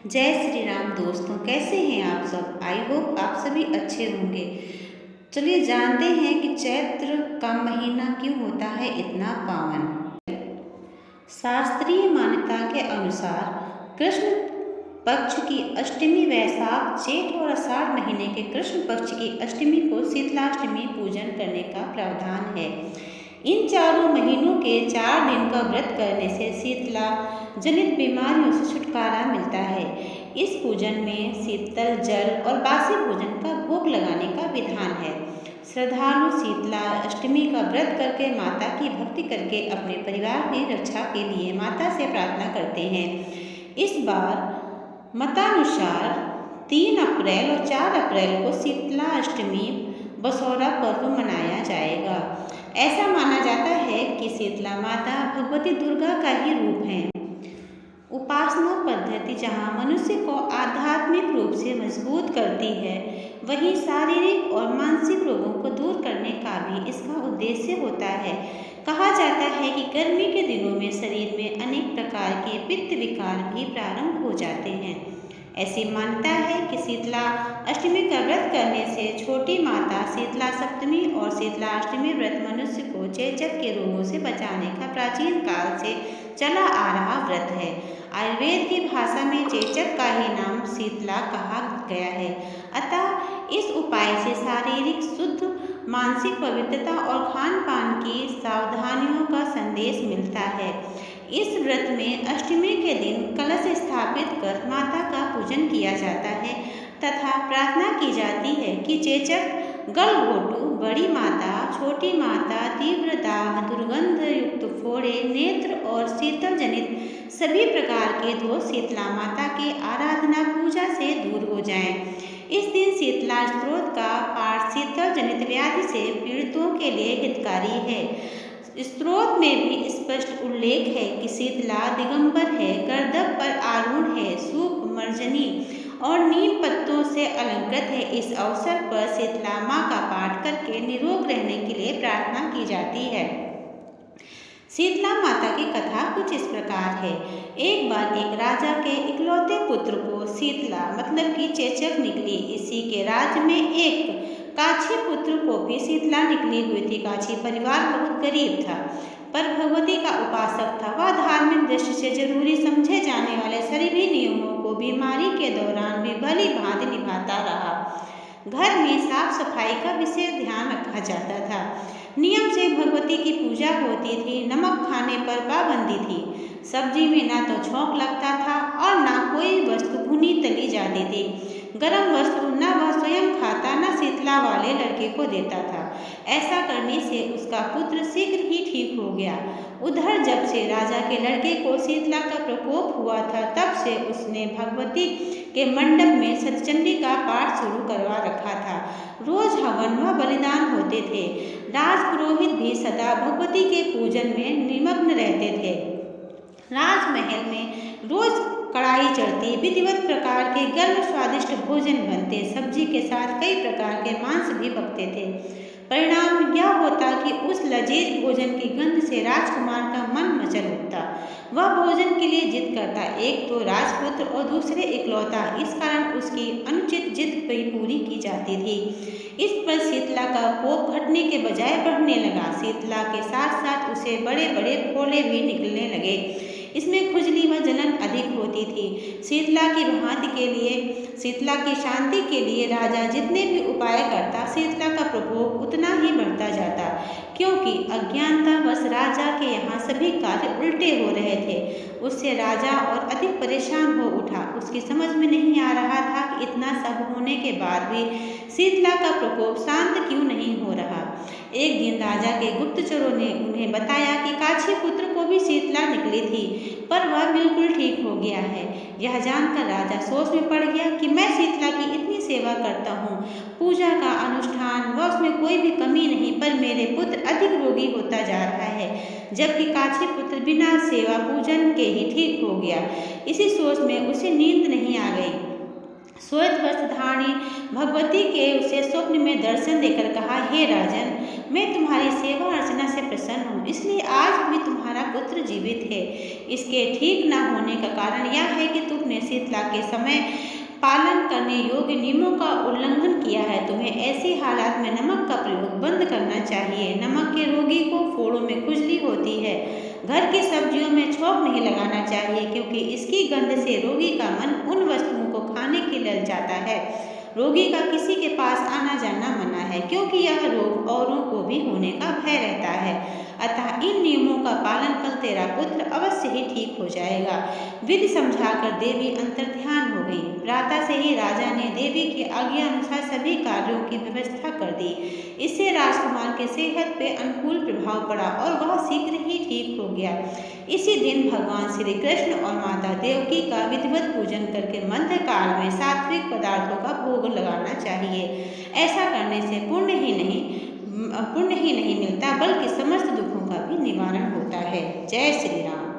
जय श्री राम दोस्तों, कैसे हैं आप सब। आई होप आप सभी अच्छे होंगे। चलिए जानते हैं कि चैत्र का महीना क्यों होता है इतना पावन। शास्त्रीय मान्यता के अनुसार कृष्ण पक्ष की अष्टमी वैशाख जेठ और आषाढ़ महीने के कृष्ण पक्ष की अष्टमी को शीतलाष्टमी पूजन करने का प्रावधान है। इन चारों महीनों के 4 दिन का व्रत करने से शीतला जनित बीमारियों से छुटकारा मिलता है। इस पूजन में शीतल जल और बासी भोजन का भोग लगाने का विधान है। श्रद्धालु शीतला अष्टमी का व्रत करके माता की भक्ति करके अपने परिवार की रक्षा के लिए माता से प्रार्थना करते हैं। इस बार मतानुसार 3 अप्रैल और 4 अप्रैल को शीतला अष्टमी बसौरा पर्व मनाया जाएगा। ऐसा माना जाता है कि शीतला माता भगवती दुर्गा का ही रूप है। उपासना पद्धति जहाँ मनुष्य को आध्यात्मिक रूप से मजबूत करती है, वहीं शारीरिक और मानसिक रोगों को दूर करने का भी इसका उद्देश्य होता है। कहा जाता है कि गर्मी के दिनों में शरीर में अनेक प्रकार के पित्त विकार भी प्रारंभ हो जाते हैं। ऐसी मान्यता है कि शीतला अष्टमी का व्रत करने से छोटी माता शीतला सप्तमी और शीतला अष्टमी व्रत मनुष्य को चेचक के रोगों से बचाने का प्राचीन काल से चला आ रहा व्रत है। आयुर्वेद की भाषा में चेचक का ही नाम शीतला कहा गया है। अतः इस उपाय से शारीरिक शुद्ध, मानसिक पवित्रता और खान पान की सावधानियों का संदेश मिलता है। इस व्रत में अष्टमी के दिन कलश स्थापित कर माता का पूजन किया जाता है तथा प्रार्थना की जाती है कि चेचक, गलघोटू, बड़ी माता, छोटी माता, तीव्र दाह, दुर्गंध युक्त फोड़े, नेत्र और शीतल जनित सभी प्रकार के दोष शीतला माता की आराधना पूजा से दूर हो जाएं। इस दिन शीतला स्तोत्र का पाठ शीतल जनित व्याधि से पीड़ितों के लिए हितकारी है। स्तोत्र में भी स्पष्ट उल्लेख है कि शीतला दिगंबर है, गर्दभ पर आरूढ़ है, सूप, मर्जनी और नीम पत्तों से अलंकृत है। इस अवसर पर शीतला माँ का पाठ करके निरोग रहने के लिए प्रार्थना की जाती है। शीतला माता की कथा कुछ इस प्रकार है। एक बार एक राजा के इकलौते पुत्र को शीतला मतलब कि चेचक निकली। इसी के राज्य में एक काछी पुत्र को भी शीतला निकली हुई थी। काछी परिवार बहुत गरीब था, पर भगवती का उपासक था। वह धार्मिक दृष्टि से जरूरी समझे जाने वाले सभी नियमों को बीमारी के दौरान भी भली भांति निभाता रहा। घर में साफ सफाई का विशेष ध्यान रखा जाता था। नियम से भगवती की पूजा होती थी। नमक खाने पर पाबंदी थी। सब्जी में ना तो छौंक लगता था और ना कोई वस्तु भुनी तली जाती थी। गरम वस्तु न वह स्वयं खाता, न शीतला वाले लड़के को देता था। ऐसा करने से उसका पुत्र शीघ्र ही ठीक हो गया। उधर जब से राजा के लड़के को शीतला का प्रकोप हुआ था, तब से उसने भगवती के मंडप में सतचंडी का पाठ शुरू करवा रखा था। रोज हवन व बलिदान होते थे। राजपुरोहित भी सदा भगवती के पूजन में निमग्न रहते थे। राजमहल में रोज कढ़ाई चढ़ती, विधिवत प्रकार के गर्म स्वादिष्ट भोजन बनते, सब्जी के साथ कई प्रकार के मांस भी पकते थे। परिणाम यह होता कि उस लजीज भोजन की गंध से राजकुमार का मन मचल उठता। वह भोजन के लिए जिद करता, एक तो राजपुत्र और दूसरे इकलौता। इस कारण उसकी अनुचित जिद पूरी की जाती थी। इस पर शीतला का कोप घटने के बजाय बढ़ने लगा। शीतला के साथ साथ उसे बड़े बड़े फोड़े भी निकलने लगे। इसमें खुजली व जलन अधिक होती थी। शीतला की शांति के लिए राजा जितने भी उपाय करता, शीतला का प्रकोप उतना ही बढ़ता जाता, क्योंकि अज्ञानतावश राजा के यहाँ सभी कार्य उल्टे हो रहे थे। उससे राजा और अधिक परेशान हो उठा। उसकी समझ में नहीं आ रहा था कि इतना सब होने के बाद भी शीतला का प्रकोप शांत क्यों नहीं हो रहा। एक दिन राजा के गुप्तचरों ने उन्हें बताया कि काछी पुत्र को भी शीतला निकली थी, पर वह बिल्कुल ठीक हो गया है। यह जानकर राजा सोच में पड़ गया कि मैं शीतला की इतनी सेवा करता हूँ, पूजा का अनुष्ठान व उसमें कोई भी कमी नहीं, पर मेरे पुत्र अधिक रोगी होता जा रहा है, जबकि काछी पुत्र बिना सेवा पूजन के ही ठीक हो गया। इसी सोच में उसे नींद नहीं आ गई। श्वेत वस्त्र धारणी भगवती के उसे स्वप्न में दर्शन देकर कहा, हे राजन, मैं तुम्हारी सेवा अर्चना से प्रसन्न हूँ, इसलिए आज भी तुम्हारा पुत्र जीवित है। इसके ठीक न होने का कारण यह है कि तुमने शीतला के समय पालन करने योग्य नियमों का उल्लंघन किया है। तुम्हें ऐसी हालात में नमक का प्रयोग बंद करना चाहिए। नमक के रोगी को फोड़ों में खुजली होती है। घर की सब्जियों में छौंक नहीं लगाना चाहिए, क्योंकि इसकी गंध से रोगी का मन उन वस्तुओं को खाने के लिए जाता है। रोगी का किसी के पास आना जाना मना है, क्योंकि यह रोग औरों को भी होने का भय रहता है। अतः इन नियमों का पालन कर तेरा पुत्र अवश्य ही ठीक हो जाएगा। विधि समझाकर देवी अंतर्ध्यान हो गई। प्रातः से ही राजा ने देवी की आज्ञा अनुसार सभी कार्यों की व्यवस्था कर दी। इससे राजकुमार की सेहत पे अनुकूल प्रभाव पड़ा और वह शीघ्र ही ठीक हो गया। इसी दिन भगवान श्री कृष्ण और माता देवकी का विधिवत पूजन करके मध्यकाल में सात्विक पदार्थों का भोग लगाना चाहिए। ऐसा करने से पुण्य ही नहीं मिलता, बल्कि समस्त दुखों का भी निवारण होता है। जय श्री राम।